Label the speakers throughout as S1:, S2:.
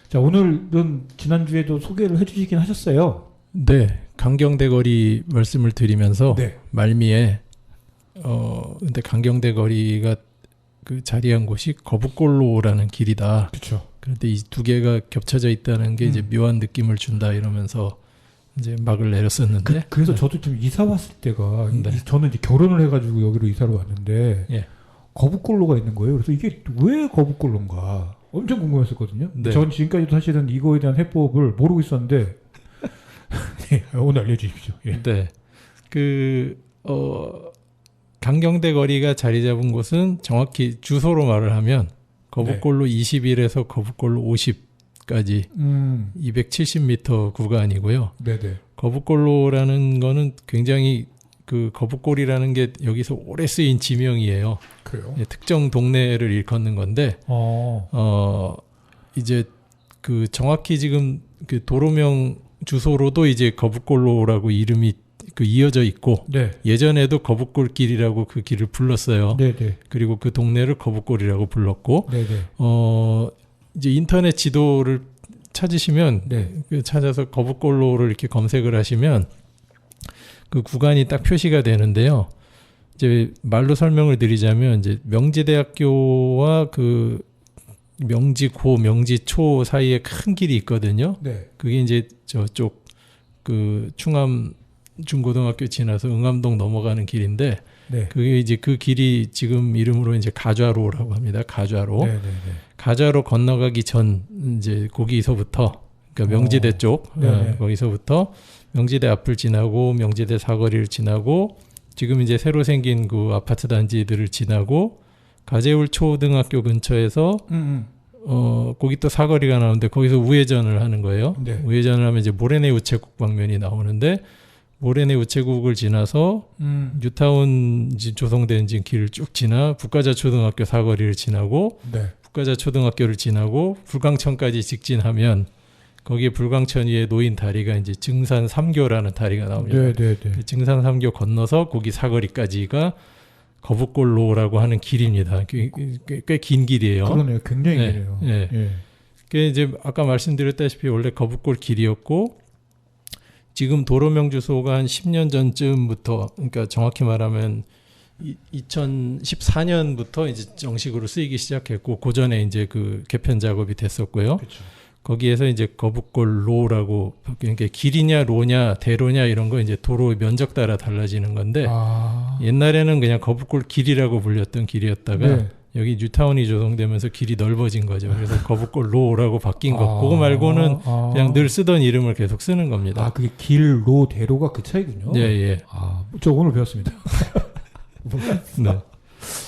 S1: 자, 오늘은 지난주에도 소개를 해주시긴 하셨어요.
S2: 네, 강경대 거리 말씀을 드리면서
S1: 네.
S2: 말미에 근데 강경대 거리가 그 자리한 곳이 거북골로라는 길이다.
S1: 그렇죠.
S2: 그런데 이 두 개가 겹쳐져 있다는 게 이제 묘한 느낌을 준다 이러면서 이제 막을 내렸었는데.
S1: 그래서 저도 좀 이사 왔을 때가
S2: 네.
S1: 저는 이제 결혼을 해가지고 여기로 이사를 왔는데
S2: 예.
S1: 거북골로가 있는 거예요. 그래서 이게 왜 거북골로인가 엄청 궁금했었거든요.
S2: 네.
S1: 전 지금까지도 사실은 이거에 대한 해법을 모르고 있었는데 네, 오늘 알려주십시오. 예.
S2: 네, 강경대 거리가 자리 잡은 곳은 정확히 주소로 말을 하면 거북골로 21에서 거북골로 50까지 270m 구간이고요.
S1: 네네.
S2: 거북골로라는 거는 굉장히 그 거북골이라는 게 여기서 오래 쓰인 지명이에요.
S1: 그래요?
S2: 예, 특정 동네를 일컫는 건데 이제 그 정확히 지금 그 도로명 주소로도 이제 거북골로라고 이름이 그 이어져 있고
S1: 네.
S2: 예전에도 거북골길이라고 그 길을 불렀어요.
S1: 네네.
S2: 그리고 그 동네를 거북골이라고 불렀고
S1: 네네.
S2: 이제 인터넷 지도를 찾으시면
S1: 네.
S2: 그 찾아서 거북골로를 이렇게 검색을 하시면 그 구간이 딱 표시가 되는데요. 이제 말로 설명을 드리자면 이제 명지대학교와 그 명지고, 명지초 사이에 큰 길이 있거든요.
S1: 네.
S2: 그게 이제 저쪽 그 충암 중고등학교 지나서 응암동 넘어가는 길인데,
S1: 네.
S2: 그게 이제 그 길이 지금 이름으로 이제 가좌로라고 합니다. 가좌로.
S1: 네네네.
S2: 가좌로 건너가기 전 이제 거기서부터 그러니까 명지대 쪽 거기서부터 명지대 앞을 지나고 명지대 사거리를 지나고 지금 이제 새로 생긴 그 아파트 단지들을 지나고 가재울 초등학교 근처에서 거기 또 사거리가 나오는데 거기서 우회전을 하는 거예요.
S1: 네.
S2: 우회전을 하면 이제 모래내 우체국 방면이 나오는데 모래내 우체국을 지나서 뉴타운 이제 조성된 길을 쭉 지나 북가자 초등학교 사거리를 지나고
S1: 네.
S2: 북가자 초등학교를 지나고 불광천까지 직진하면 거기에 불광천 위에 놓인 다리가 이제 증산 3교라는 다리가 나옵니다.
S1: 네네네.
S2: 그 증산 3교 건너서 거기 사거리까지가 거북골로라고 하는 길입니다. 꽤 긴 길이에요.
S1: 그러네요. 굉장히
S2: 네,
S1: 길어요.
S2: 네.
S1: 예.
S2: 그게 이제 아까 말씀드렸다시피 원래 거북골 길이었고 지금 도로명 주소가 한 10년 전쯤부터 그러니까 정확히 말하면 2014년부터 이제 정식으로 쓰이기 시작했고 그 전에 이제 그 개편 작업이 됐었고요.
S1: 그렇죠.
S2: 거기에서 이제 거북골로라고 그러니까 길이냐 로냐 대로냐 이런 거 이제 도로 면적 따라 달라지는 건데 옛날에는 그냥 거북골 길이라고 불렸던 길이었다가
S1: 네.
S2: 여기 뉴타운이 조성되면서 길이 넓어진 거죠. 그래서 거북골로라고 바뀐 거. 그거 말고는 그냥 늘 쓰던 이름을 계속 쓰는 겁니다.
S1: 아, 그게 길, 로, 대로가 그 차이군요.
S2: 예, 예.
S1: 저 오늘 배웠습니다.
S2: 네.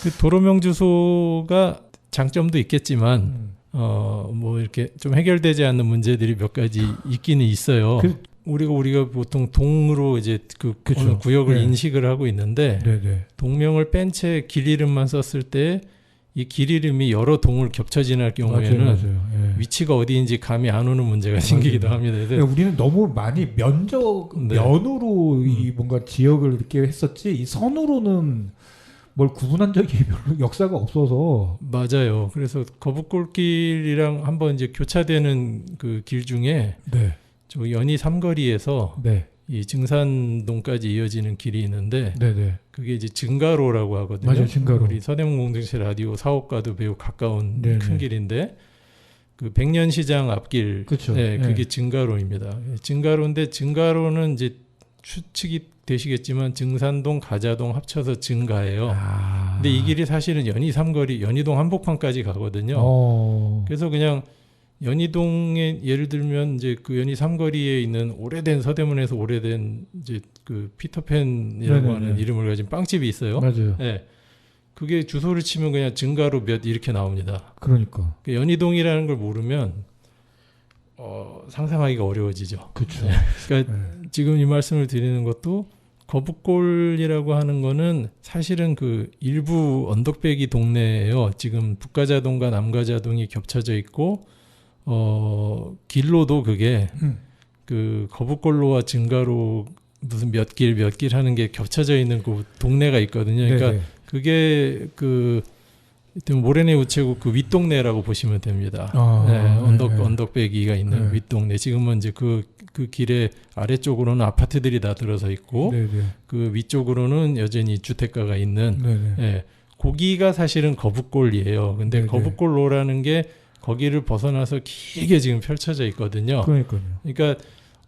S2: 그 도로명 주소가 장점도 있겠지만 뭐 이렇게 좀 해결되지 않는 문제들이 몇 가지 있기는 있어요. 우리가 보통 동으로 이제 그
S1: 그쵸.
S2: 구역을
S1: 네.
S2: 인식을 하고 있는데
S1: 네네.
S2: 동명을 뺀 채 길 이름만 썼을 때 이 길 이름이 여러 동을 겹쳐 지날 경우에는
S1: 맞아요. 예.
S2: 위치가 어디인지 감이 안 오는 문제가 생기기도 합니다.
S1: 그러니까 우리는 너무 많이 면으로 이 뭔가 지역을 이렇게 했었지 이 선으로는 뭘 구분한 적이 별로 역사가 없어서.
S2: 맞아요. 그래서 거북골길이랑 한번 이제 교차되는 그 길 중에
S1: 네.
S2: 저 연희 삼거리에서
S1: 네.
S2: 이 증산동까지 이어지는 길이 있는데
S1: 네네.
S2: 그게 이제 증가로라고 하거든요.
S1: 맞아요, 증가로.
S2: 우리 서대문 공동체 라디오 사옥과도 매우 가까운
S1: 네네.
S2: 큰 길인데 그 백년시장 앞길,
S1: 그쵸.
S2: 네, 그게
S1: 네.
S2: 증가로입니다. 증가로인데 증가로는 이제 추측이 되시겠지만 증산동, 가자동 합쳐서 증가예요. 근데 이 길이 사실은 연희 삼거리, 연희동 한복판까지 가거든요. 그래서 그냥 연희동에 예를 들면 이제 그 연희 삼거리에 있는 오래된 서대문에서 오래된 이제 그 피터팬이라고
S1: 네네네.
S2: 하는 이름을 가진 빵집이 있어요.
S1: 맞아요.
S2: 네. 그게 주소를 치면 그냥 증가로 몇 이렇게 나옵니다.
S1: 그러니까.
S2: 그 연희동이라는 걸 모르면 상상하기가 어려워지죠.
S1: 그렇죠.
S2: 네. 그러니까 지금 이 말씀을 드리는 것도 거북골이라고 하는 거는 사실은 그 일부 언덕배기 동네예요. 지금 북가자동과 남가자동이 겹쳐져 있고 길로도 그게 그 거북골로와 증가로 무슨 몇 길 하는 게 겹쳐져 있는 그 동네가 있거든요. 그러니까
S1: 네네.
S2: 그게 그 모래내 우체국 그 윗동네라고 보시면 됩니다. 언덕배기가 있는 윗동네. 지금은 이제 그 길의 아래쪽으로는 아파트들이 다 들어서 있고 그 위쪽으로는 여전히 주택가가 있는 거기가 사실은 거북골이에요. 근데 거북골로라는 게 거기를 벗어나서 길게 지금 펼쳐져 있거든요. 그러니까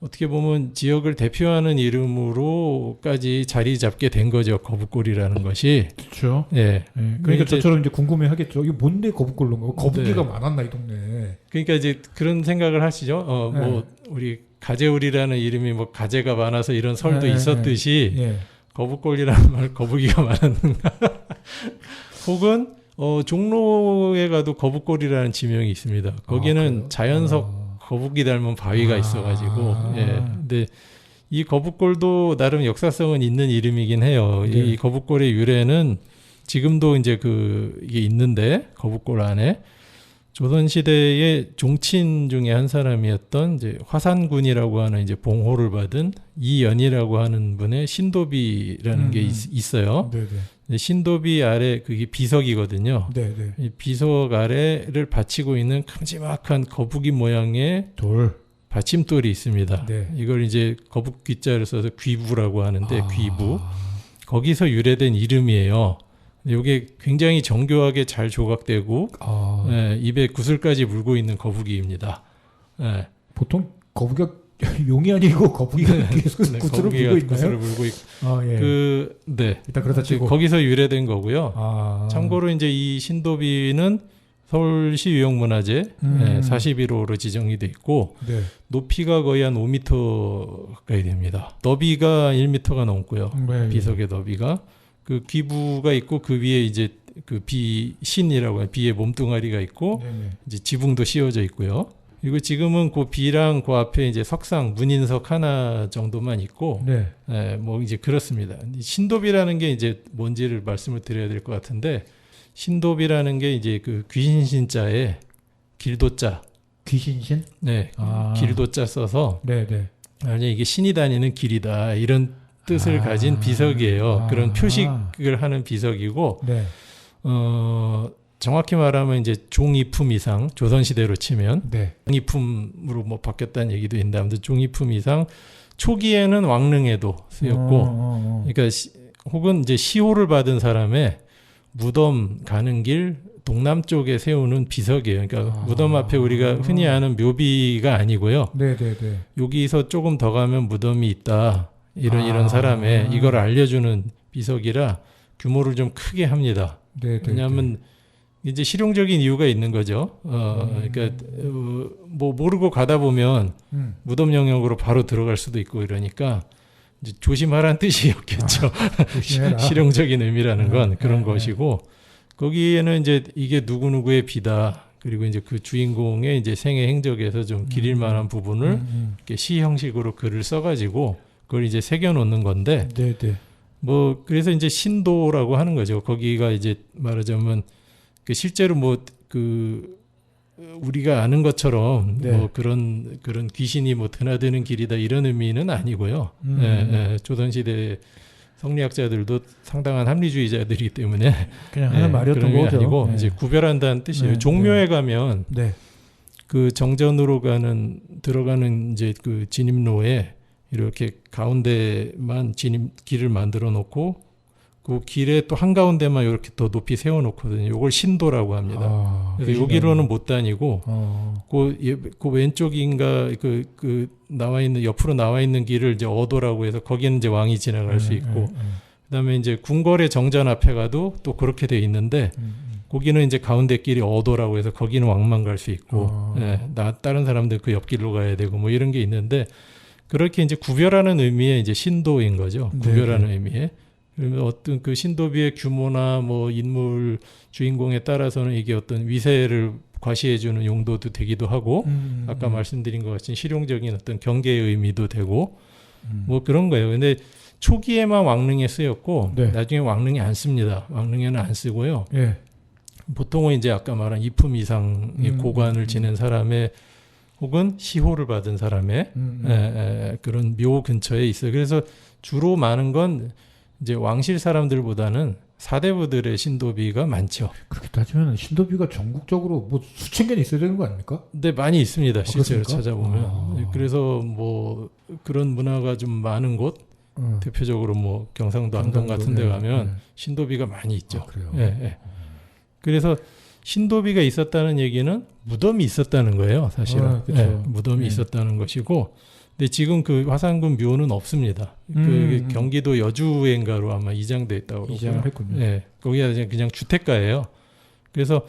S2: 어떻게 보면 지역을 대표하는 이름으로까지 자리 잡게 된 거죠. 거북골이라는 것이.
S1: 그렇죠.
S2: 그러니까
S1: 저처럼 이제 궁금해하겠죠. 이게 뭔데 거북골로? 거북이가 많았나 이 동네.
S2: 그러니까 이제 그런 생각을 하시죠. 뭐 우리 가재울이라는 이름이 뭐 가재가 많아서 이런 설도 있었듯이 거북골이라는 말 거북이가 많았는가? 혹은 종로에 가도 거북골이라는 지명이 있습니다. 거기는 자연석 거북이 닮은 바위가 있어가지고, 근데 이 거북골도 나름 역사성은 있는 이름이긴 해요. 이 거북골의 유래는 지금도 이제 이게 있는데, 거북골 안에 조선시대의 종친 중에 한 사람이었던 이제 화산군이라고 하는 이제 봉호를 받은 이연이라고 하는 분의 신도비라는 게 있어요. 신도비 아래 그게 비석이거든요. 이 비석 아래를 받치고 있는 큼지막한 거북이 모양의 받침돌이 있습니다. 이걸 이제 거북 귀자를 써서 귀부라고 하는데 귀부. 거기서 유래된 이름이에요. 이게 굉장히 정교하게 잘 조각되고 입에 구슬까지 물고 있는 거북이입니다. 보통
S1: 거북이가 용이 아니고 거북이가 구슬을 물고 있나요?
S2: 구슬을 물고 있고.
S1: 일단 그렇다 치고
S2: 거기서 유래된 거고요. 참고로 이제 이 신도비는 서울시 유형문화재 41호로 지정이 돼 있고 높이가 거의 한 5m 가까이 됩니다. 너비가 1m가 넘고요. 비석의 너비가. 그 귀부가 있고 그 위에 이제 그 비신이라고 하는 비의 몸뚱아리가 있고 이제 지붕도 씌워져 있고요. 그리고 지금은 그 비랑 그 앞에 이제 석상 문인석 하나 정도만 있고 뭐 이제 그렇습니다. 신도비라는 게 이제 뭔지를 말씀을 드려야 될 것 같은데 신도비라는 게 이제 그 귀신신자에 길도자
S1: 귀신신?
S2: 길도자 써서 아니 이게 신이 다니는 길이다 이런 뜻을 가진 비석이에요. 그런 표식을 하는 비석이고 정확히 말하면 이제 종이품 이상 조선시대로 치면 종이품으로 뭐 바뀌었다는 얘기도 있는데 아무튼 종이품 이상 초기에는 왕릉에도 쓰였고 그러니까 혹은 이제 시호를 받은 사람의 무덤 가는 길 동남쪽에 세우는 비석이에요. 그러니까 무덤 앞에 우리가 흔히 아는 묘비가 아니고요. 여기서 조금 더 가면 무덤이 있다. 이런 사람의 이걸 알려주는 비석이라 규모를 좀 크게 합니다. 왜냐하면 이제 실용적인 이유가 있는 거죠. 그러니까 뭐 모르고 가다 보면 무덤 영역으로 바로 들어갈 수도 있고 이러니까 이제 조심하라는 뜻이었겠죠. 실용적인 의미라는 건 그런 것이고 거기에는 이제 이게 누구누구의 비다. 그리고 이제 그 주인공의 이제 생애 행적에서 좀 기릴 만한 부분을 이렇게 시 형식으로 글을 써가지고 그걸 이제 새겨놓는 건데, 뭐 그래서 이제 신도라고 하는 거죠. 거기가 이제 말하자면 그 실제로 뭐 그 우리가 아는 것처럼 뭐 그런 귀신이 뭐 드나드는 길이다 이런 의미는 아니고요. 조선시대 성리학자들도 상당한 합리주의자들이기 때문에
S1: 그냥 하는 말이었던 거죠.
S2: 아니고 이제 구별한다는 뜻이에요. 종묘에 가면 그 정전으로 들어가는 이제 그 진입로에 이렇게 가운데만 길을 만들어 놓고 그 길에 또 한가운데만 이렇게 더 높이 세워 놓거든요. 이걸 신도라고 합니다. 그래서 여기로는 못 다니고 그 왼쪽인가 그 나와 있는 옆으로 나와 있는 길을 이제 어도라고 해서 거기는 이제 왕이 지나갈 수 있고 그다음에 이제 궁궐의 정전 앞에 가도 또 그렇게 돼 있는데 거기는 이제 가운데 길이 어도라고 해서 거기는 왕만 갈 수 있고 다른 사람들 그 옆길로 가야 되고 뭐 이런 게 있는데 그렇게 이제 구별하는 의미의 이제 신도인 거죠. 구별하는 의미의. 그러면 어떤 그 신도비의 규모나 뭐 인물 주인공에 따라서는 이게 어떤 위세를 과시해주는 용도도 되기도 하고 아까 말씀드린 것 같은 실용적인 어떤 경계의 의미도 되고 뭐 그런 거예요. 근데 초기에만 왕릉에 쓰였고 나중에 왕릉에 안 씁니다. 왕릉에는 안 쓰고요. 보통은 이제 아까 말한 이품 이상의 고관을 지낸 사람의 혹은 시호를 받은 사람의 그런 묘 근처에 있어요. 그래서 주로 많은 건 이제 왕실 사람들보다는 사대부들의 신도비가 많죠.
S1: 그렇게 따지면 신도비가 전국적으로 뭐 수천 개는 있어야 되는 거 아닙니까?
S2: 근데 많이 있습니다. 실제로
S1: 그렇습니까?
S2: 찾아보면. 그래서 뭐 그런 문화가 좀 많은 곳, 대표적으로 뭐 경상도 안동 같은 데 가면 신도비가 많이 있죠.
S1: 그래요.
S2: 예, 예. 그래서 신도비가 있었다는 얘기는 무덤이 있었다는 거예요, 사실은.
S1: 그렇죠.
S2: 예, 무덤이 있었다는 것이고, 근데 지금 그 화산군 묘는 없습니다. 그 경기도 여주인가로 아마 이장돼 있다고 그러고요.
S1: 이장을 했군요.
S2: 예, 거기가 그냥 주택가예요. 그래서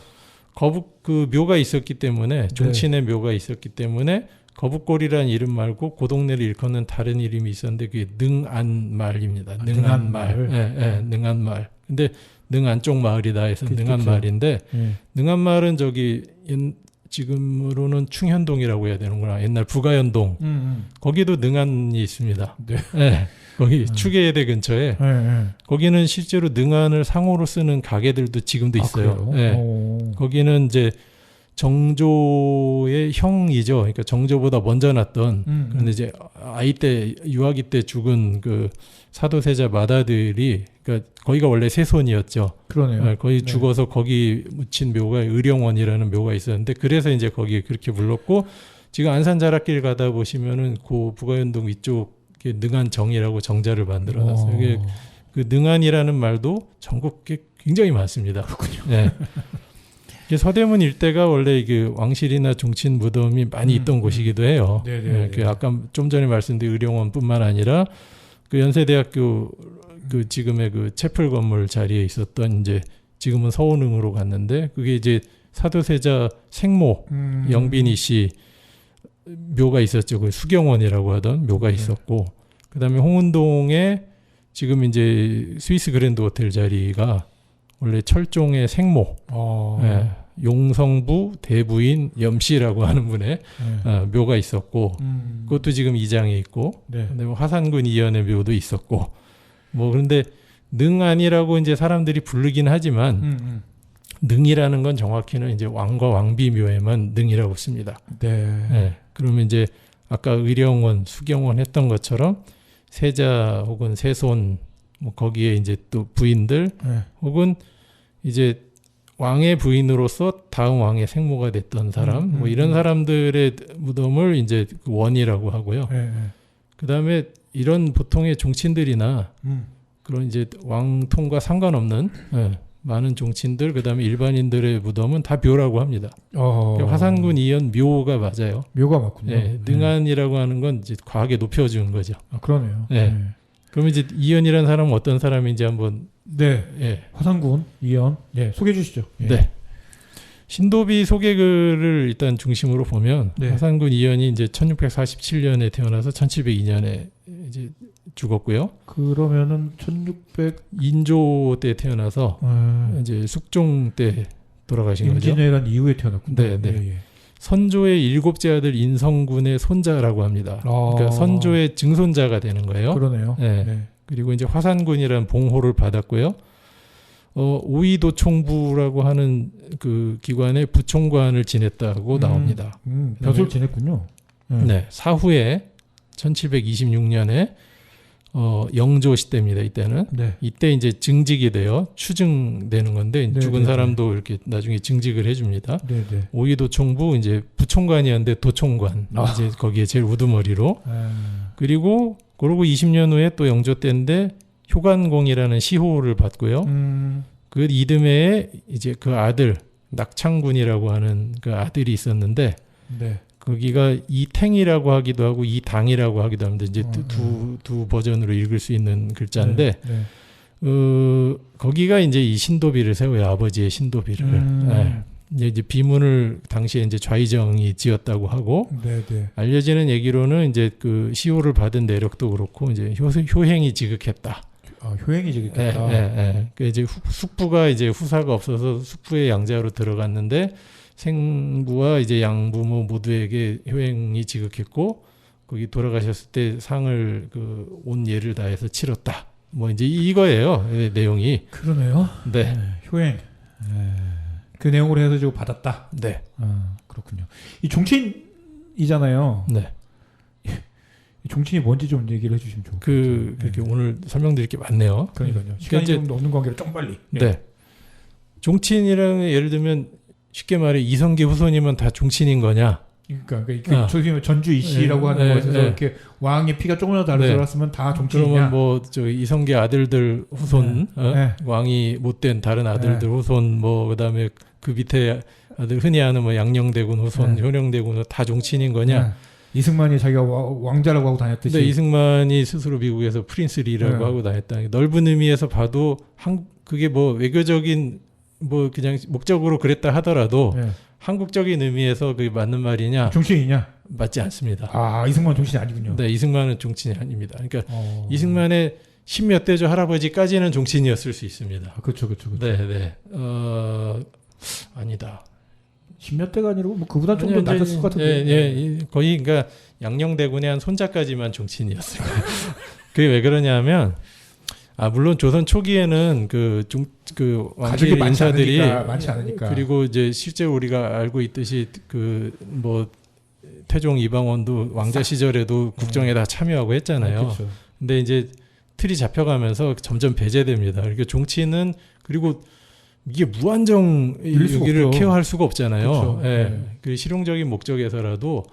S2: 거북 그 묘가 있었기 때문에 종친의 묘가 있었기 때문에 거북골이라는 이름 말고 그 동네를 일컫는 다른 이름이 있었는데 그게 능안마을입니다. 능안마을. 예, 예, 능안마을. 근데 능안쪽 마을이다 해서 능안마을인데 능안마을은 저기 지금으로는 충현동이라고 해야 되는구나. 옛날 부가연동. 거기도 능안이 있습니다.
S1: 네.
S2: 네. 거기 추계대 근처에 거기는 실제로 능안을 상호로 쓰는 가게들도 지금도 있어요. 네. 거기는 이제 정조의 형이죠. 그러니까 정조보다 먼저 났던 그런데 이제 아이 때 유아기 때 죽은 그 사도세자 맏아들이 그러니까 거기가 원래 세손이었죠.
S1: 그러네요.
S2: 네, 거기 죽어서 거기 묻힌 묘가 의령원이라는 묘가 있었는데 그래서 이제 거기 그렇게 불렀고 지금 안산자락길 가다 보시면은 그 부가연동 위쪽에 능안정이라고 정자를 만들어놨어요. 이게 그 능안이라는 말도 전국에 굉장히 많습니다.
S1: 그렇군요.
S2: 네. 서대문 일대가 원래 그 왕실이나 종친 무덤이 많이 있던 곳이기도 해요. 네, 그 아까 좀 전에 말씀드린 의령원뿐만 아니라 그 연세대학교 그 지금의 그 채플 건물 자리에 있었던 이제 지금은 서원흥으로 갔는데 그게 이제 사도세자 생모 영빈이 씨 묘가 있었죠. 그 수경원이라고 하던 묘가 있었고 그다음에 홍은동에 지금 이제 스위스 그랜드 호텔 자리가 원래 철종의 생모 예, 용성부 대부인 염씨라고 하는 분의 묘가 있었고 그것도 지금 이장에 있고 근데 뭐 화산군 이연의 묘도 있었고 뭐 그런데 능안이라고 이제 사람들이 부르긴 하지만 능이라는 건 정확히는 이제 왕과 왕비 묘에만 능이라고 씁니다. 네. 그러면 이제 아까 의령원, 수경원 했던 것처럼 세자 혹은 세손 뭐 거기에 이제 또 부인들 혹은 이제 왕의 부인으로서 다음 왕의 생모가 됐던 사람 뭐 이런 사람들의 무덤을 이제 원이라고 하고요. 그다음에 이런 보통의 종친들이나 그런 이제 왕통과 상관없는 많은 종친들 그다음에 일반인들의 무덤은 다 묘라고 합니다. 화산군 이연 묘가 맞아요.
S1: 묘가 맞군요.
S2: 능안이라고 하는 건 이제 과하게 높여준 거죠.
S1: 그러네요.
S2: 그럼 이제 이연이라는 사람은 어떤 사람인지 한번
S1: 화산군 이연 소개해 주시죠.
S2: 네. 신도비 소개글을 일단 중심으로 보면 화산군 이연이 이제 1647년에 태어나서 1702년에 이제 죽었고요.
S1: 그러면은 1600
S2: 인조 때 태어나서 이제 숙종 때 돌아가신 거죠.
S1: 임진왜란 이후에 태어났군요.
S2: 네. 선조의 일곱째 아들 인성군의 손자라고 합니다. 그러니까 선조의 증손자가 되는 거예요.
S1: 그러네요.
S2: 그리고 이제 화산군이라는 봉호를 받았고요. 오이도총부라고 하는 그 기관의 부총관을 지냈다고 나옵니다.
S1: 벼슬 지냈군요.
S2: 네. 사후에 1726년에 영조 시대입니다. 이때는 이때 이제 증직이 돼요. 추증되는 건데 죽은 사람도 이렇게 나중에 증직을 해줍니다. 오이도총부 이제 부총관이었는데 도총관 이제 거기에 제일 우두머리로 그리고 20년 후에 또 영조 때인데 효관공이라는 시호를 받고요. 그 이듬해에 이제 그 아들 낙창군이라고 하는 그 아들이 있었는데 거기가 이탱이라고 하기도 하고 이당이라고 하기도 합니다. 이제 두 버전으로 읽을 수 있는 글자인데 거기가 이제 이 신도비를 세워요. 아버지의 신도비를. 이제 비문을 당시에 이제 좌의정이 지었다고 하고 알려지는 얘기로는 이제 그 시호를 받은 내력도 그렇고 이제 효행이 지극했다.
S1: 효행이 지극했다.
S2: 그 이제 숙부가 이제 후사가 없어서 숙부의 양자로 들어갔는데 생부와 이제 양부모 모두에게 효행이 지극했고 거기 돌아가셨을 때 상을 그 온 예를 다해서 치렀다. 뭐 이제 이거예요. 내용이.
S1: 그러네요. 효행. 그 내용으로 해서 지금 받았다.
S2: 네.
S1: 그렇군요. 이 종친이잖아요. 종친이 뭔지 좀 얘기를 해주시면 좋을 것 같아요.
S2: 그렇게 오늘 설명드릴 게 많네요.
S1: 그러니까요. 시간이
S2: 이제-
S1: 좀 없는 관계로 좀 빨리.
S2: 네. 종친이라는 예를 들면 쉽게 말해 이성계 후손이면 다 종친인 거냐?
S1: 그러니까 전주 이씨라고 하는
S2: 네,
S1: 것에서
S2: 네.
S1: 이렇게 왕의 피가 조금이라도 다르더라면 다 종친이냐?
S2: 그러면 뭐 저 이성계 아들들 후손,
S1: 네.
S2: 왕이 못된 다른 아들들 후손, 뭐 그다음에 그 밑에 아들 흔히 하는 뭐 양녕대군 후손,
S1: 네.
S2: 효령대군 후손 다 종친인 거냐?
S1: 네. 이승만이 자기가 왕자라고 하고 다녔듯이.
S2: 근데 이승만이 스스로 미국에서 프린스 리라고
S1: 네.
S2: 하고 다녔다. 넓은 의미에서 봐도 그게 뭐 외교적인 뭐 그냥 목적으로 그랬다 하더라도
S1: 네.
S2: 한국적인 의미에서 그게 맞는 말이냐?
S1: 종친이냐?
S2: 맞지 않습니다.
S1: 아, 이승만 종친이 아니군요.
S2: 네, 이승만은 종친이 아닙니다. 그러니까
S1: 어.
S2: 이승만의 십몇 대조 할아버지까지는 종친이었을 수 있습니다.
S1: 아, 그렇죠.
S2: 네, 네. 아니다.
S1: 십몇 대가 아니고 뭐 그보다 좀 더
S2: 아니요,
S1: 낮았을 것 같은데.
S2: 예, 거의 그러니까 양녕대군의 한 손자까지만 종친이었어요. 그게 왜 그러냐면 물론 조선 초기에는 그
S1: 가족이
S2: 왕실 인사들이
S1: 많지 않으니까.
S2: 그리고 이제 실제로 우리가 알고 있듯이 그 뭐 태종 이방원도 왕자 시절에도 국정에 다 참여하고 했잖아요.
S1: 그렇죠.
S2: 근데 이제 틀이 잡혀가면서 점점 배제됩니다. 그러니까 종친은 그리고 이게 무한정
S1: 늘릴 수가
S2: 여기를
S1: 없죠.
S2: 케어할 수가 없잖아요.
S1: 그렇죠.
S2: 예.
S1: 네.
S2: 그 실용적인 목적에서라도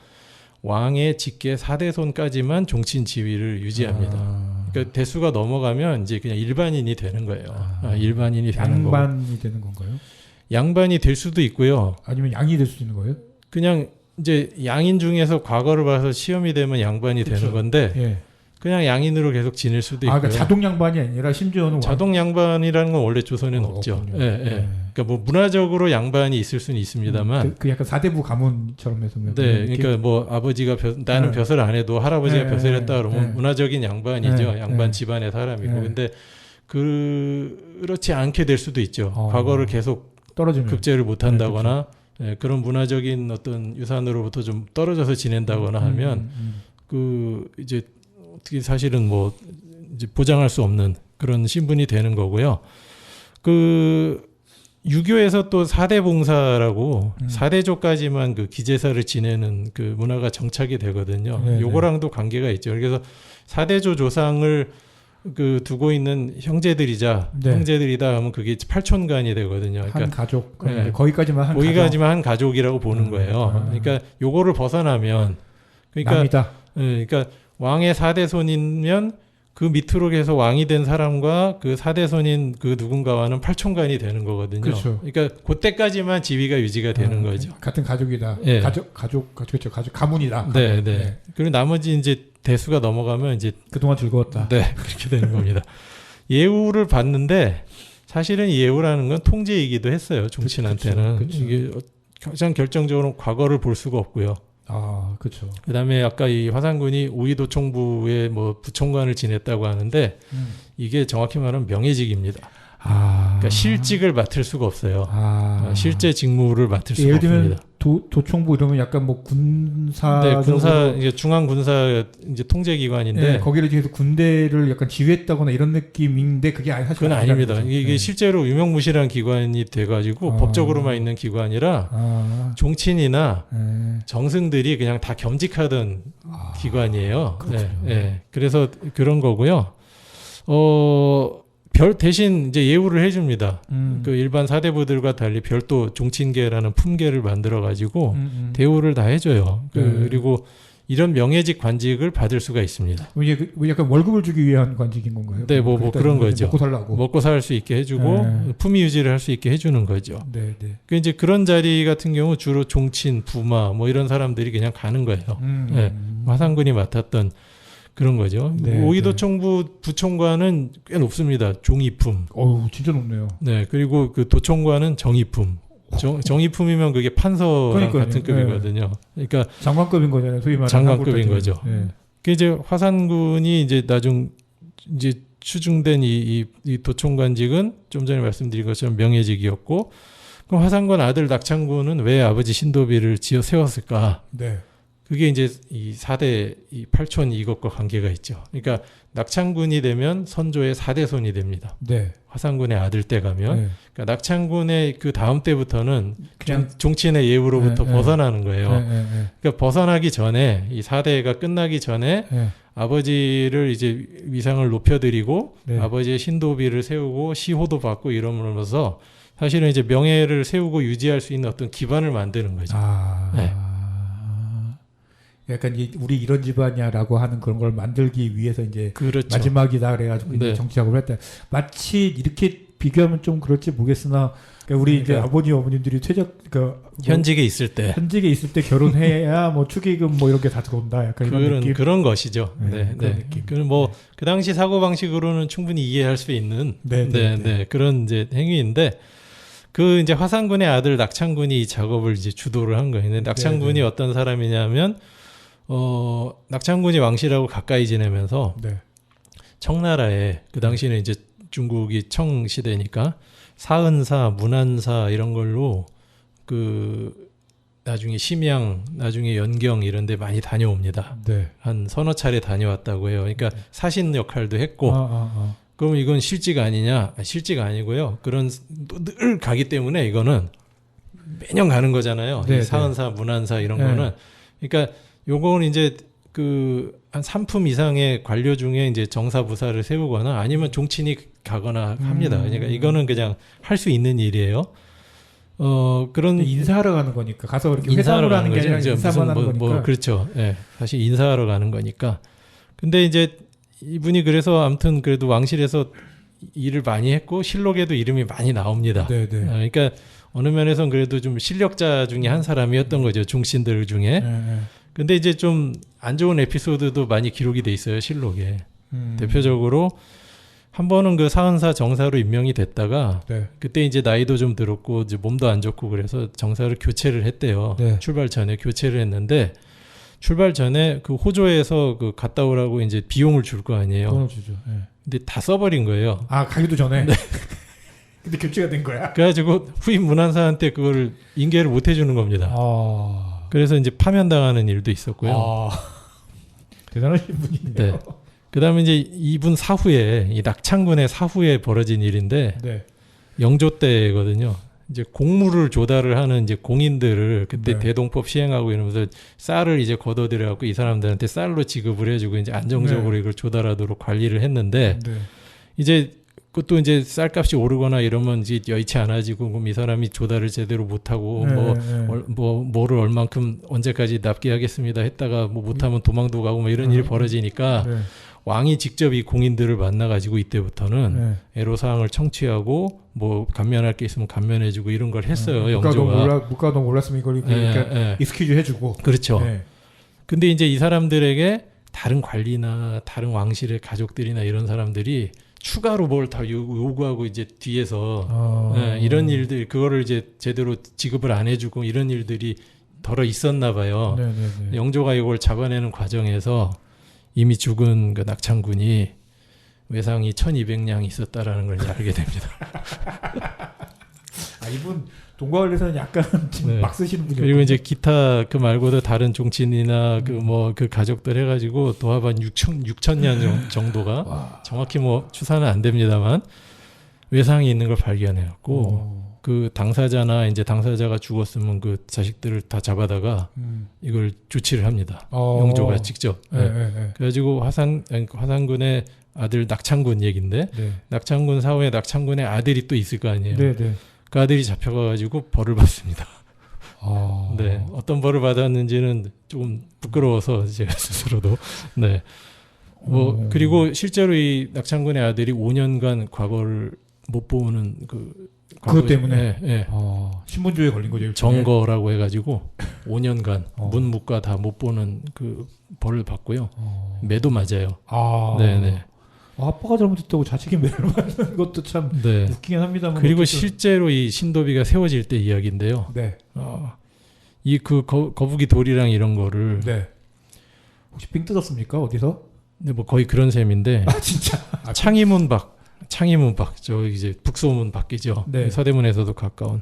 S2: 왕의 직계 4대손까지만 종친 지위를 유지합니다.
S1: 아.
S2: 그러니까 대수가 넘어가면 이제 그냥 일반인이 되는 거예요. 일반인이 되는 거고.
S1: 양반이 되는 건가요?
S2: 양반이 될 수도 있고요.
S1: 아니면 양이 될 수 있는 거예요?
S2: 그냥 이제 양인 중에서 과거를 봐서 시험이 되면 양반이
S1: 그렇죠.
S2: 되는 건데
S1: 예.
S2: 그냥 양인으로 계속 지낼 수도 있고요.
S1: 그러니까 자동 양반이 아니라 심지어는
S2: 자동 양반이라는 건 원래 조선에는 없죠.
S1: 없군요.
S2: 예, 예.
S1: 네.
S2: 그러니까 뭐 문화적으로 양반이 있을 수는 있습니다만,
S1: 그 약간 사대부 가문처럼 해서
S2: 네, 그러니까 뭐 아버지가 나는
S1: 네.
S2: 벼슬 안 해도 할아버지가
S1: 네,
S2: 벼슬했다 그러면
S1: 네.
S2: 문화적인 양반이죠.
S1: 네,
S2: 양반
S1: 네.
S2: 집안의 사람이고,
S1: 네.
S2: 근데 그렇지 않게 될 수도 있죠.
S1: 어.
S2: 과거를 계속
S1: 떨어지면
S2: 급제를 못 한다거나 그런 문화적인 어떤 유산으로부터 좀 떨어져서 지낸다거나 하면 그 이제 어떻게 사실은 뭐 이제 보장할 수 없는 그런 신분이 되는 거고요. 그 유교에서 또 사대봉사라고 사대조까지만 그 기제사를 지내는 그 문화가 정착이 되거든요.
S1: 네네.
S2: 요거랑도 관계가 있죠. 그래서 사대조 조상을 그 두고 있는 형제들이자
S1: 네.
S2: 형제들이다 하면 그게 팔촌간이 되거든요. 그러니까
S1: 한 가족
S2: 네.
S1: 거기까지만 한
S2: 거기까지만 한 가족이라고 보는 거예요. 그러니까 요거를 벗어나면 그러니까
S1: 남이다.
S2: 그러니까 왕의 4대손이면 그 밑으로 계속 왕이 된 사람과 그 4대손인 그 누군가와는 팔촌간이 되는 거거든요.
S1: 그렇죠.
S2: 그러니까 그때까지만 지위가 유지가 되는 거죠.
S1: 같은 가족이다.
S2: 예.
S1: 가족 가문이다.
S2: 네,
S1: 가문.
S2: 네. 그리고 나머지 이제 대수가 넘어가면 이제
S1: 그동안 즐거웠다.
S2: 네, 그렇게 되는 겁니다. 예우를 받는데 사실은 이 예우라는 건 통제이기도 했어요. 종친한테는.
S1: 그쵸.
S2: 이게 가장 결정적으로 과거를 볼 수가 없고요.
S1: 아, 그렇죠.
S2: 그다음에 아까 이 화산군이 우이도총부의 뭐 부총관을 지냈다고 하는데 이게 정확히 말하면 명예직입니다. 그러니까 실직을 맡을 수가 없어요. 실제 직무를 맡을 수가
S1: 예를 들면
S2: 없습니다.
S1: 도총부 이러면 약간 뭐 군사
S2: 네, 군사 이게 중앙 군사 이제 통제 기관인데
S1: 네, 거기를 뒤에서 군대를 약간 지휘했다거나 이런 느낌인데 그게 사실
S2: 그건 아닙니다.
S1: 거죠.
S2: 이게
S1: 네.
S2: 실제로 유명무실한 기관이 돼가지고 법적으로만 있는 기관이라 종친이나
S1: 네.
S2: 정승들이 그냥 다 겸직하던 기관이에요.
S1: 그렇군요.
S2: 네. 그래서 그런 거고요. 별 대신 이제 예우를 해줍니다. 그 일반 사대부들과 달리 별도 종친계라는 품계를 만들어 가지고 대우를 다 해줘요. 그리고 이런 명예직 관직을 받을 수가 있습니다.
S1: 이게 약간 월급을 주기 위한 관직인 건가요?
S2: 네, 뭐 그런 거죠.
S1: 먹고 살라고.
S2: 먹고 살 수 있게 해주고
S1: 네.
S2: 품위 유지를 할 수 있게 해주는 거죠.
S1: 네, 네.
S2: 그 이제 그런 자리 같은 경우 주로 종친, 부마 뭐 이런 사람들이 그냥 가는 거예요. 네, 화산군이 맡았던 그런 거죠.
S1: 네,
S2: 오이도총부 부총관은 꽤 높습니다. 종이품.
S1: 어우, 진짜 높네요.
S2: 네, 그리고 그 도총관은 정이품. 정이품이면 그게 판서랑
S1: 그러니까요.
S2: 같은 급이거든요. 그러니까
S1: 장관급인 거잖아요. 소위 말하는
S2: 장관급인
S1: 한국
S2: 거죠.
S1: 네.
S2: 그 이제 화산군이 이제 나중 이제 추중된 이 도총관직은 좀 전에 말씀드린 것처럼 명예직이었고, 그럼 화산군 아들 낙창군은 왜 아버지 신도비를 지어 세웠을까?
S1: 네.
S2: 그게 이제 이 4대 이 8촌 이것과 관계가 있죠. 그러니까 낙창군이 되면 선조의 4대손이 됩니다.
S1: 네.
S2: 화산군의 아들 때 가면
S1: 네.
S2: 그러니까 낙창군의 그 다음 때부터는
S1: 그냥
S2: 종친의 예우로부터
S1: 네,
S2: 벗어나는 거예요.
S1: 네, 네, 네.
S2: 그러니까 벗어나기 전에 이 4대가 끝나기 전에
S1: 네.
S2: 아버지를 이제 위상을 높여드리고
S1: 네.
S2: 아버지의 신도비를 세우고 시호도 받고 이러면서 사실은 이제 명예를 세우고 유지할 수 있는 어떤 기반을 만드는 거죠. 네.
S1: 약간 우리 이런 집안이야라고 하는 그런 걸 만들기 위해서 이제
S2: 그렇죠.
S1: 마지막이다 그래가지고 이제
S2: 네.
S1: 정치 작업을 했다. 마치 이렇게 비교하면 좀 그럴지 모르겠으나 그러니까 우리 이제 아버님 어머님들이
S2: 현직에 있을 때
S1: 현직에 있을 때 결혼해야 뭐 축의금 뭐 이런 게 다 들어온다. 약간 이런 느낌.
S2: 그런 것이죠.
S1: 네, 그런 느낌.
S2: 그건 뭐 그 당시 사고 방식으로는 충분히 이해할 수 있는 그런 이제 행위인데 그 이제 화상군의 아들 낙창군이 이 작업을 이제 주도를 한 거예요. 근데 낙창군이 어떤 사람이냐면 낙창군이 왕실하고 가까이 지내면서 청나라에 그 당시에는 이제 중국이 청 시대니까 사은사, 문안사 이런 걸로 그 나중에 심양, 나중에 연경 이런 데 많이 다녀옵니다. 한 서너 차례 다녀왔다고 해요. 그러니까 사신 역할도 했고 그럼 이건 실지가 아니냐? 실지가 아니고요. 그런 늘 가기 때문에 이거는 매년 가는 거잖아요. 이 사은사, 문안사 이런 거는. 그러니까 요거는 이제 그 한 3품 이상의 관료 중에 이제 정사부사를 세우거나 아니면 종친이 가거나 합니다. 그러니까 이거는 그냥 할 수 있는 일이에요. 그런
S1: 인사하러 가는 거니까 가서 그렇게 회상을 하는 게 아니라 인사만 하는 거니까.
S2: 그렇죠. 예. 사실 인사하러 가는 거니까. 근데 이제 이분이 그래서 아무튼 그래도 왕실에서 일을 많이 했고 실록에도 이름이 많이 나옵니다. 그러니까 어느 면에서는 그래도 좀 실력자 중에 한 사람이었던 거죠. 중신들 중에. 근데 이제 좀 안 좋은 에피소드도 많이 기록이 돼 있어요. 실록에. 대표적으로 한 번은 그 사은사 정사로 임명이 됐다가 그때 이제 나이도 좀 들었고 이제 몸도 안 좋고 그래서 정사를 교체를 했대요. 출발 전에 교체를 했는데 출발 전에 그 호조에서 그 갔다 오라고 이제 비용을 줄 거 아니에요.
S1: 돈을 주죠.
S2: 근데 다 써버린 거예요.
S1: 아, 가기도 전에? 근데 교체가 된 거야?
S2: 그래가지고 후임 문안사한테 그걸 인계를 못 해주는 겁니다. 그래서 이제 파면당하는 일도 있었고요.
S1: 대단하신 분이네요.
S2: 그 다음에 이제 이분 사후에, 이 낙창군의 사후에 벌어진 일인데, 영조 때거든요. 이제 공무를 조달을 하는 이제 공인들을 그때 대동법 시행하고 이러면서 쌀을 이제 걷어들여갖고 이 사람들한테 쌀로 지급을 해주고 이제 안정적으로 이걸 조달하도록 관리를 했는데, 이제 그것도 이제 쌀값이 오르거나 이러면 이제 여의치 않아지고 그럼 이 사람이 조달을 제대로 못하고 뭐를 얼만큼 언제까지 납기하겠습니다 했다가 뭐 못하면 도망도 가고 뭐 이런 일이 벌어지니까 왕이 직접 이 공인들을 만나가지고 이때부터는 애로사항을 청취하고 뭐 감면할 게 있으면 감면해주고 이런 걸 했어요. 영조가.
S1: 물가도 올랐으면 이걸 익스큐즈 해주고.
S2: 그렇죠. 근데 이제 이 사람들에게 다른 관리나 다른 왕실의 가족들이나 이런 사람들이 추가로 뭘 다 요구하고 이제 뒤에서 이런 일들 그거를 이제 제대로 지급을 안 해주고 이런 일들이 덜어 있었나 봐요. 영조가 이걸 잡아내는 과정에서 이미 죽은 그 낙창군이 외상이 1200냥 있었다라는 걸 이제 알게 됩니다.
S1: 이분 돈과 관련해서는 약간 막 쓰시는 분이요.
S2: 그리고 이제 기타 그 말고도 다른 종친이나 그 뭐 그 가족들 해가지고 도합 한 6천년 정도가 정확히 뭐 추산은 안 됩니다만 외상이 있는 걸 발견해갖고 그 당사자나 이제 당사자가 죽었으면 그 자식들을 다 잡아다가 이걸 조치를 합니다. 영조가 직접. 그래가지고 화상군의 아들 낙창군 얘긴데 낙창군 사후에 낙창군의 아들이 또 있을 거 아니에요. 그 아들이 잡혀가지고 벌을 받습니다. 어떤 벌을 받았는지는 조금 부끄러워서 제가 스스로도. 그리고 실제로 이 낙창군의 아들이 5년간 과거를 못 보는
S1: 그것 때문에 신분조에 걸린 거죠.
S2: 정거라고 해가지고 5년간 문무과 다 못 보는 그 벌을 받고요. 매도 맞아요.
S1: 아빠가 잘못했다고 자식이 매를 맞는 것도 참 웃기긴 합니다만.
S2: 그리고 실제로 이 신도비가 세워질 때 이야기인데요. 이 그 거북이 돌이랑 이런 거를
S1: 혹시 삥 뜯었습니까? 어디서?
S2: 네, 뭐 거의 그런 셈인데.
S1: 진짜.
S2: 창의문 밖 저 이제 북소문 밖이죠. 서대문에서도 가까운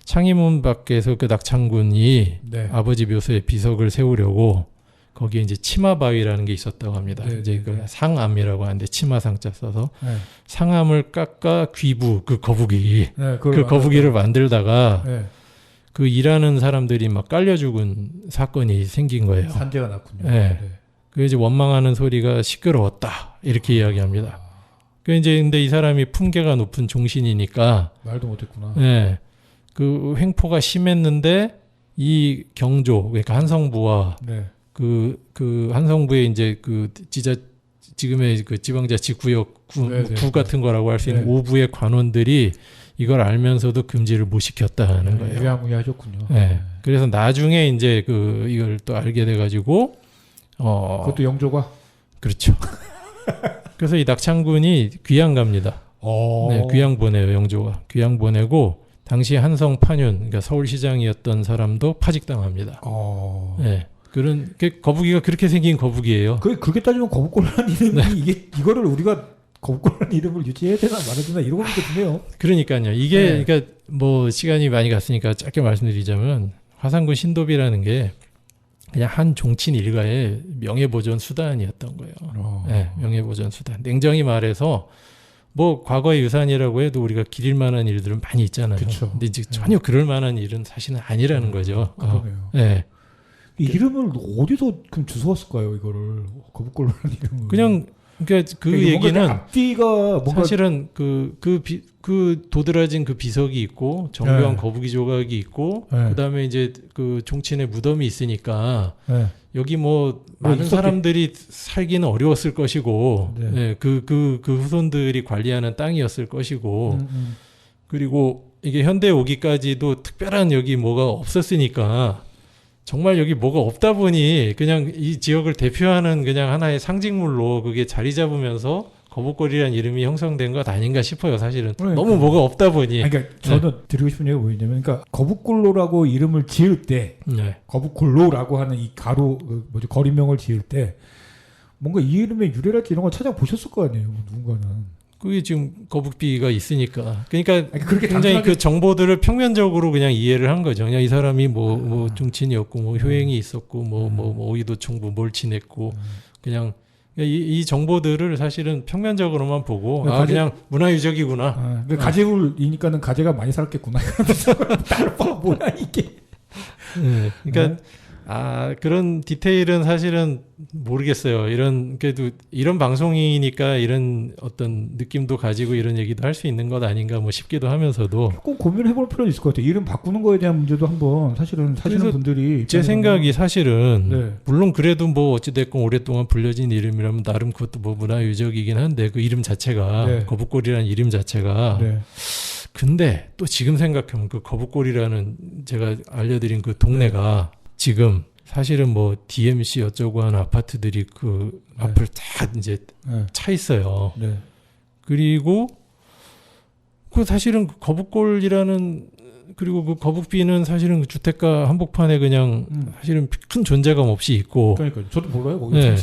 S2: 창의문 밖에서 그 낙창군이 아버지 묘소에 비석을 세우려고 거기에 이제 치마바위라는 게 있었다고 합니다. 이제 그 상암이라고 하는데 치마상자 써서 상암을 깎아 귀부 그 거북이 그 거북이를 만들다가 그 일하는 사람들이 막 깔려 죽은 사건이 생긴 거예요.
S1: 산재가 났군요.
S2: 그 이제 원망하는 소리가 시끄러웠다 이렇게 이야기합니다. 그 이제 근데 이 사람이 품계가 높은 종신이니까
S1: 말도 못했구나.
S2: 예, 그 횡포가 심했는데 이 경조 그러니까 한성부와
S1: 네.
S2: 그 한성부의 이제 그 지금의 그 지방자치구역 구 같은 거라고 할 수 있는 5부의 관원들이 이걸 알면서도 금지를 못 시켰다는 거예요.
S1: 유야무야하셨군요.
S2: 네. 그래서 나중에 이제 이걸 또 알게 돼가지고
S1: 그것도 영조가.
S2: 그렇죠. 그래서 이 낙창군이 귀양 갑니다. 네, 귀양 보내요. 영조가 귀양 보내고 당시 한성 판윤 그러니까 서울시장이었던 사람도 파직당합니다. 네. 그런 거북이가 그렇게 생긴 거북이에요.
S1: 그렇게 따지면 거북골이라는 이름이 이거를 우리가 거북골이라는 이름을 유지해야 되나 말아야 되나 이런 것도 드네요.
S2: 그러니까요. 이게 그러니까 뭐 시간이 많이 갔으니까 짧게 말씀드리자면 화산군 신도비라는 게 그냥 한 종친 일가의 명예보존 수단이었던 거예요. 네, 명예보존 수단. 냉정히 말해서 뭐 과거의 유산이라고 해도 우리가 기릴 만한 일들은 많이 있잖아요.
S1: 그쵸.
S2: 근데 이제 전혀 그럴 만한 일은 사실은 아니라는 거죠.
S1: 그러네요.
S2: 네.
S1: 이 이름을 어디서 그럼 주워왔을까요? 이거를 거북골이라는 이름을.
S2: 그냥 그러니까 그
S1: 그러니까
S2: 얘기는
S1: 앞뒤가 뭔가
S2: 사실은 그 도드라진 그 비석이 있고 정교한
S1: 네.
S2: 거북이 조각이 있고
S1: 네.
S2: 그다음에 이제 그 종친의 무덤이 있으니까
S1: 네.
S2: 여기 뭐 많은 사람들이 살기는 어려웠을 것이고
S1: 네.
S2: 네, 그 후손들이 관리하는 땅이었을 것이고 그리고 이게 현대에 오기까지도 특별한 여기 뭐가 없었으니까 정말 여기 뭐가 없다 보니 그냥 이 지역을 대표하는 그냥 하나의 상징물로 그게 자리 잡으면서 거북골이라는 이름이 형성된 것 아닌가 싶어요. 사실은
S1: 그러니까.
S2: 너무 뭐가 없다 보니.
S1: 그러니까 저는 드리고 싶은 얘기가 뭐냐면, 그러니까 거북골로라고 이름을 지을 때,
S2: 네.
S1: 거북골로라고 하는 이 거리명을 지을 때 뭔가 이 이름의 유래랄지 이런 걸 찾아보셨을 거 아니에요, 누군가는.
S2: 그게 지금 거북비가 있으니까. 그러니까
S1: 그렇게
S2: 굉장히
S1: 단순하게...
S2: 그 정보들을 평면적으로 그냥 이해를 한 거죠. 그냥 이 사람이 뭐 종친이었고, 뭐 효행이 있었고, 뭐 오이도청부 뭘 지냈고, 그냥 이 정보들을 사실은 평면적으로만 보고 그냥 문화유적이구나.
S1: 가재울이니까는 가재가 많이 살았겠구나. 뭐야 이게.
S2: 네, 그러니까 그런 디테일은 사실은 모르겠어요. 그래도 이런 방송이니까 이런 어떤 느낌도 가지고 이런 얘기도 할 수 있는 것 아닌가 뭐 싶기도 하면서도
S1: 조금 고민해볼 필요는 있을 것 같아요. 이름 바꾸는 거에 대한 문제도 한번 사실은 사시는 분들이
S2: 제 생각이 사실은
S1: 네.
S2: 물론 그래도 뭐 어찌됐건 오랫동안 불려진 이름이라면 나름 그것도 뭐 문화유적이긴 한데 그 이름 자체가
S1: 네.
S2: 거북골이라는 이름 자체가
S1: 네.
S2: 근데 또 지금 생각하면 그 거북골이라는 제가 알려드린 그 동네가 지금 사실은 뭐 DMC 어쩌고 하는 아파트들이 그 앞을 다 이제 차 있어요.
S1: 네.
S2: 그리고 그 사실은 그 거북골이라는 그리고 그 거북비는 사실은 그 주택가 한복판에 그냥 사실은 큰 존재감 없이 있고.
S1: 그러니까 저도 몰라요. 거기
S2: 네.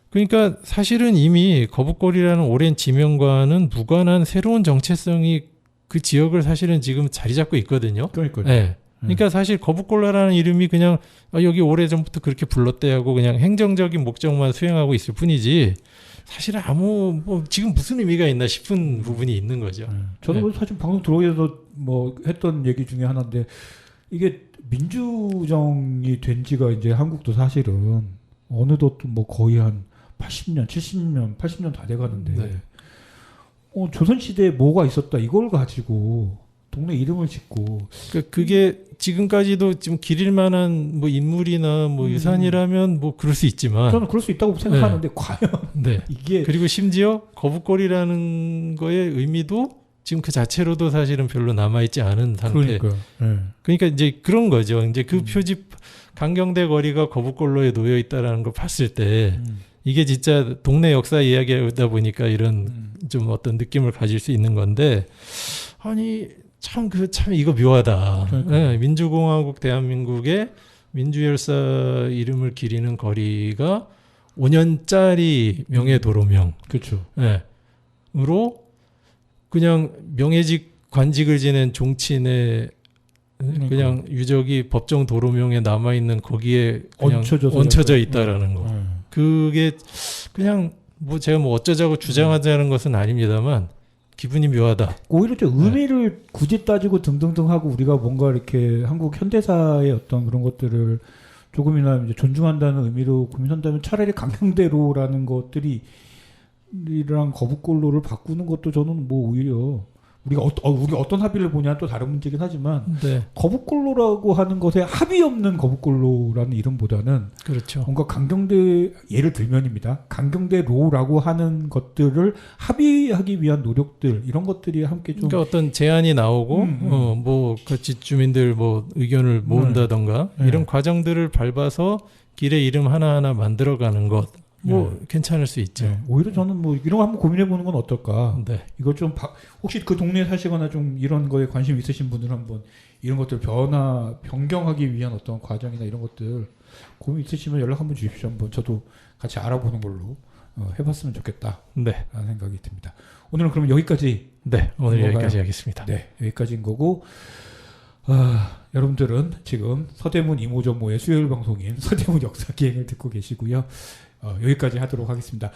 S2: 그러니까 사실은 이미 거북골이라는 오랜 지명과는 무관한 새로운 정체성이 그 지역을 사실은 지금 자리 잡고 있거든요.
S1: 그러니까요.
S2: 네. 그러니까 사실 거북골라라는 이름이 그냥 여기 오래전부터 그렇게 불렀대 하고 그냥 행정적인 목적만 수행하고 있을 뿐이지 사실은 뭐 지금 무슨 의미가 있나 싶은 부분이 있는 거죠.
S1: 저도 사실 방송 들어오기 전에 뭐 했던 얘기 중에 하나인데 이게 민주정이 된 지가 이제 한국도 사실은 어느덧 뭐 거의 한 80년, 70년, 80년 다 돼가는데
S2: 네.
S1: 조선시대에 뭐가 있었다 이걸 가지고 동네 이름을 짓고
S2: 그게 지금까지도 지금 기릴 만한 뭐 인물이나 뭐 유산이라면 뭐 그럴 수 있지만
S1: 저는 그럴 수 있다고 생각하는데 과연 이게
S2: 그리고 심지어 거북골이라는 거의 의미도 지금 그 자체로도 사실은 별로 남아있지 않은 상태. 그러니까 이제 그런 거죠. 이제 그 표지 강경대 거리가 거북골로에 놓여 있다라는 걸 봤을 때 이게 진짜 동네 역사 이야기하다 보니까 이런 좀 어떤 느낌을 가질 수 있는 건데 아니 참 이거 묘하다. 네, 민주공화국 대한민국의 민주열사 이름을 기리는 거리가 5년짜리 명예도로명.
S1: 그렇죠.
S2: 네, 으로 그냥 명예직 관직을 지낸 종친의 그냥 유적이 법정 도로명에 남아 있는 거기에 그냥 얹혀져 있다라는 거. 그게 그냥 뭐 제가 뭐 어쩌자고 주장하자는 것은 아닙니다만. 기분이 묘하다.
S1: 오히려 좀 의미를 굳이 따지고 등등등 하고 우리가 뭔가 이렇게 한국 현대사의 어떤 그런 것들을 조금이나 이제 존중한다는 의미로 고민한다면 차라리 강경대로라는 것들이 이랑 거북골로를 바꾸는 것도 저는 뭐 오히려 우리가 어떤 합의를 보냐 또 다른 문제긴 하지만
S2: 네.
S1: 거북골로라고 하는 것에 합의 없는 거북골로라는 이름보다는
S2: 그렇죠.
S1: 뭔가 강경대 예를 들면입니다. 강경대로라고 하는 것들을 합의하기 위한 노력들 이런 것들이 함께 좀
S2: 그러니까 어떤 제안이 나오고 뭐 같이 주민들 뭐 의견을 모은다던가 이런 과정들을 밟아서 길의 이름 하나하나 만들어가는 것 뭐 괜찮을 수 있죠.
S1: 네. 오히려 저는 뭐 이런 거 한번 고민해 보는 건 어떨까.
S2: 네.
S1: 이거 좀 혹시 그 동네에 사시거나 좀 이런 거에 관심 있으신 분들은 한번 이런 것들 변경하기 위한 어떤 과정이나 이런 것들 고민 있으시면 연락 한번 주십시오. 한번 저도 같이 알아보는 걸로 해봤으면 좋겠다.
S2: 네.
S1: 라는 생각이 듭니다. 오늘은 그럼 여기까지.
S2: 네. 오늘
S1: 넘어가요.
S2: 여기까지 하겠습니다.
S1: 네, 여기까지인 거고. 여러분들은 지금 서대문 이모저모의 수요일 방송인 서대문 역사기행을 듣고 계시고요. 여기까지 하도록 하겠습니다.